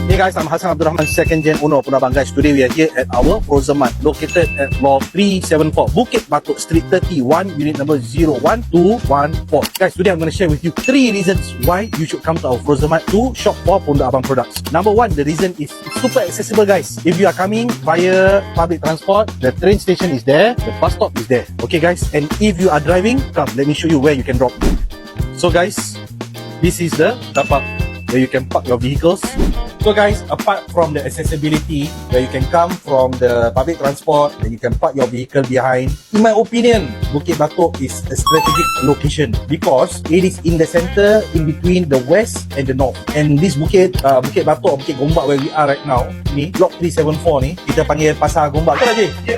Hey guys, I'm Hassan Abdul Rahman, second gen owner of Punabang. Guys, today we are here at our Frozen Mart, located at Block 374, Bukit Batok Street 31, unit number 01214. Guys, today I'm going to share with you 3 reasons why you should come to our Frozen Mart to shop for Punabang products. Number 1, the reason is it's super accessible, guys. If you are coming via public transport, the train station is there, the bus stop is there. Okay guys, and if you are driving, come, let me show you where you can drop. So guys, this is the car park where you can park your vehicles. So guys, apart from the accessibility where you can come from the public transport and you can park your vehicle behind, in my opinion, Bukit Batok is a strategic location because it is in the center in between the west and the north. And this Bukit Batok, Bukit Gombak where we are right now, ni Block 374 ni, kita panggil Pasar Gombak. Betul je?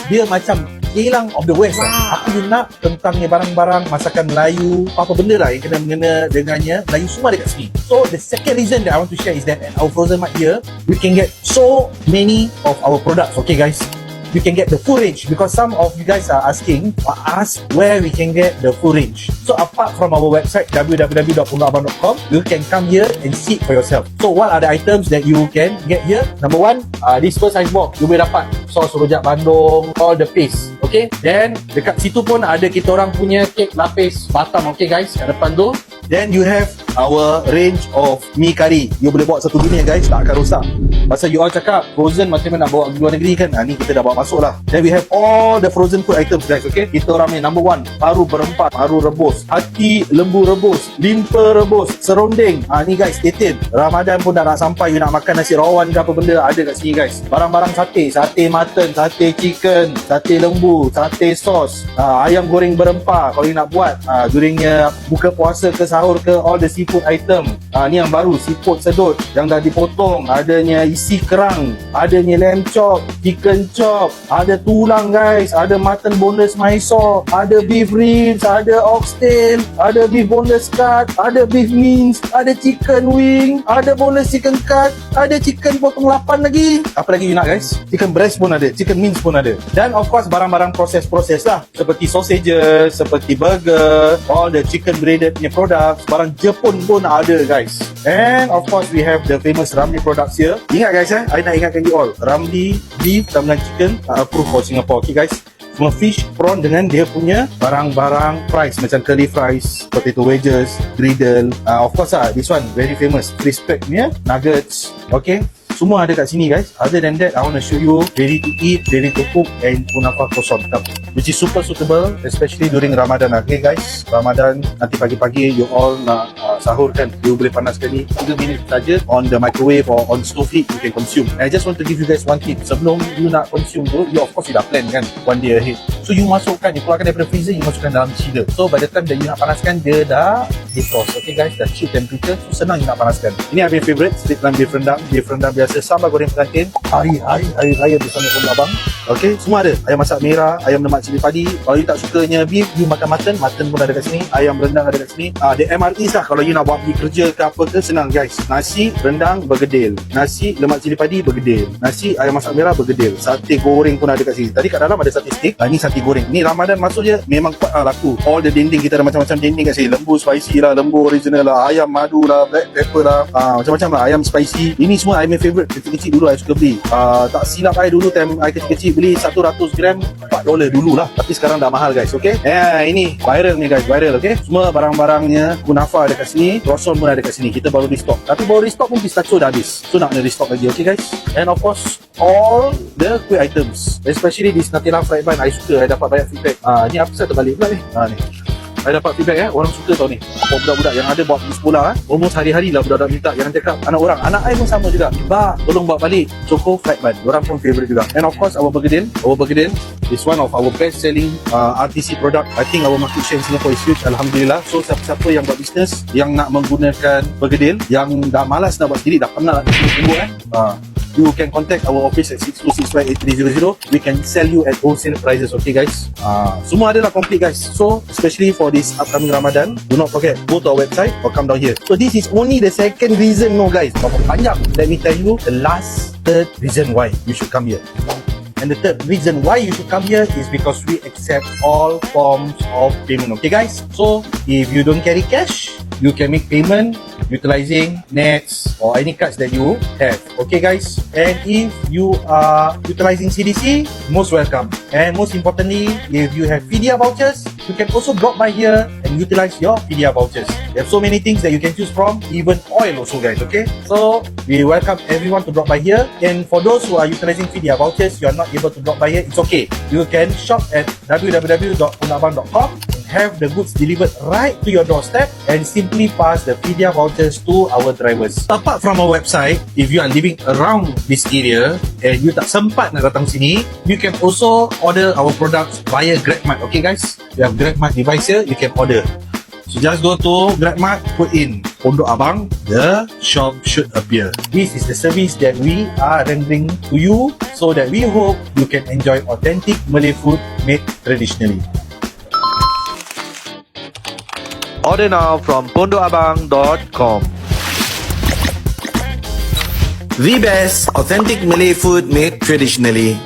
Dia macam Geylang of the West lah. Apa you nak tentang ni barang-barang masakan Melayu, apa benda lah yang kena mengena dengannya Melayu, semua dekat sini. So the second reason that I want to share is that at our Frozen Mart here, we can get so many of our products. Okay guys, you can get the full range because some of you guys are asking us where we can get the full range. So apart from our website www.punabang.com, you can come here and see it for yourself. So what are the items that you can get here? Number 1, this first size box, you boleh dapat sos rojak Bandung, all the paste. Okay, then dekat situ pun ada kita orang punya kek lapis Batam. Okay guys, kat depan tu. Then you have our range of mi kari. You boleh bawa satu dunia guys, tak akan rosak. Pasal you all cakap frozen macam mana nak bawa ke luar negeri kan, ni kita dah bawa masuk lah. Then we have all the frozen food items guys. Okay, kita orang ni number 1, paru berempat, paru rebus, hati lembu rebus, limpa rebus, serondeng. Ni guys, stay tuned. Ramadan pun dah nak sampai, you nak makan nasi rawan ke apa benda, ada kat sini guys. Barang-barang sate, sate mutton, sate chicken, sate lembu, sate sos, ayam goreng berempah kalau you nak buat duringnya buka puasa ke sahur ke, all the seafood item. Ni yang baru, seafood sedut yang dah dipotong, adanya isi kerang, adanya lamb chop, chicken chop, ada tulang guys, ada mutton boneless Mysore, ada beef ribs, ada oxtail, ada beef boneless cut, ada beef mince, ada chicken wing, ada boneless chicken cut, ada chicken potong 8 lagi. Apa lagi you nak guys? Chicken breast pun ada, chicken mince pun ada. Dan of course barang-barang proses lah, seperti sausages, seperti burger, all the chicken breaded punya products, barang Jepun pun ada guys. And of course we have the famous Ramly products here. Ingat guys, I nak ingatkan you all, Ramly beef dan chicken approved for Singapore. Okay guys, semua fish, prawn dengan dia punya barang-barang fries macam curly fries, potato wedges, griddle. Of course this one very famous, crispy punya nuggets. Okay, semua ada kat sini guys. Other than that, I want to show you ready to eat, ready to cook and kunafa kosong, which is super suitable especially during Ramadan. Okay guys, Ramadan nanti pagi-pagi you all nak sahur kan, you boleh panaskan ni 3 minit saja on the microwave or on stove heat, you can consume. And I just want to give you guys one tip. Sebelum you nak consume tu, you of course you dah plan kan one day ahead. So you masukkan, you keluarkan daripada freezer, you masukkan dalam chiller. So by the time that you nak panaskan, dia dah defrost. Okay guys, dah chill temperature, so senang you nak panaskan. Ini aku favorite, street lamb beef rendang. Beef rendang biasa, sambal goreng pengantin, hari raya bersama Punabang. Okay, semua ada. Ayam masak merah, ayam lemak cili padi. Kalau you tak sukanya beef, you makan mutton pun ada kat sini. Ayam rendang ada kat sini. The MREs lah, kalau you nak buat pergi kerja ke apa ke, senang guys. Nasi rendang bergedil, nasi lemak cili padi bergedil, nasi ayam masak merah bergedil, sate goreng pun ada kat sini. Tadi kat dalam ada sate steak, ni sate goreng. Ni Ramadan masuk je, memang kuat lah laku. All the dinding kita ada macam-macam dinding kat sini. Lembu spicy lah, lembu original lah, ayam madu lah, black pepper lah, macam-macam lah, ayam spicy. Ini semua I my favorite. Kecil-kecil dulu I suka beli. Tak silap I dulu time I kecil-kecil beli 100 gram $4 dulu lah. Tapi sekarang dah mahal guys. Okay, ini viral ni guys, viral. Okay, semua barang-barangnya kunafa ada kat sini, croissant pun ada kat sini. Kita baru restock, tapi baru restock pun pistachio dah habis, so nak restock lagi. Okay guys, and of course all the kuih items, especially this Nutella fried bun. I suka, I dapat banyak feedback. Ni apa saya terbalik pula ni. Ni I dapat feedback orang suka tau ni. Budak-budak yang ada bawa pergi sekolah almost hari-hari lah budak-budak minta. Yang cakap anak orang, anak I pun sama juga, ba tolong bawa balik choco fried bun. Orang pun favourite juga. And of course our bergedil is one of our best selling RTC product. I think our market share in Singapore is huge, alhamdulillah. So siapa-siapa yang buat bisnes yang nak menggunakan bergedil, yang dah malas nak buat sendiri, dah penat nak tunggu you can contact our office at 62658300. We can sell you at wholesale prices. Okay guys, semua adalah complete guys. So especially for this upcoming Ramadan, do not forget, go to our website or come down here. So this is only the second reason, no guys, berapa panjang. Let me tell you the third reason why you should come here. And the third reason why you should come here is because we accept all forms of payment. Okay guys, so if you don't carry cash, you can make payment utilizing nets or any cards that you have. Okay guys, and if you are utilizing CDC, most welcome. And most importantly, if you have Fidia vouchers, you can also drop by here and utilize your Fidia vouchers. There are so many things that you can choose from, even oil also guys, okay? So we welcome everyone to drop by here. And for those who are utilizing Fidia vouchers, you are not able to drop by here, it's okay. You can shop at www.pondokabang.com, have the goods delivered right to your doorstep, and simply pass the Fidia vouchers to our drivers. Apart from our website, if you are living around this area and you tak sempat nak datang sini, you can also order our products via GrabMart. Okay guys, you have GrabMart device here, you can order. So just go to GrabMart, put in Pondok Abang, the shop should appear. This is the service that we are rendering to you, so that we hope you can enjoy authentic Malay food made traditionally. Order now from pondokabang.com. The best authentic Malay food made traditionally.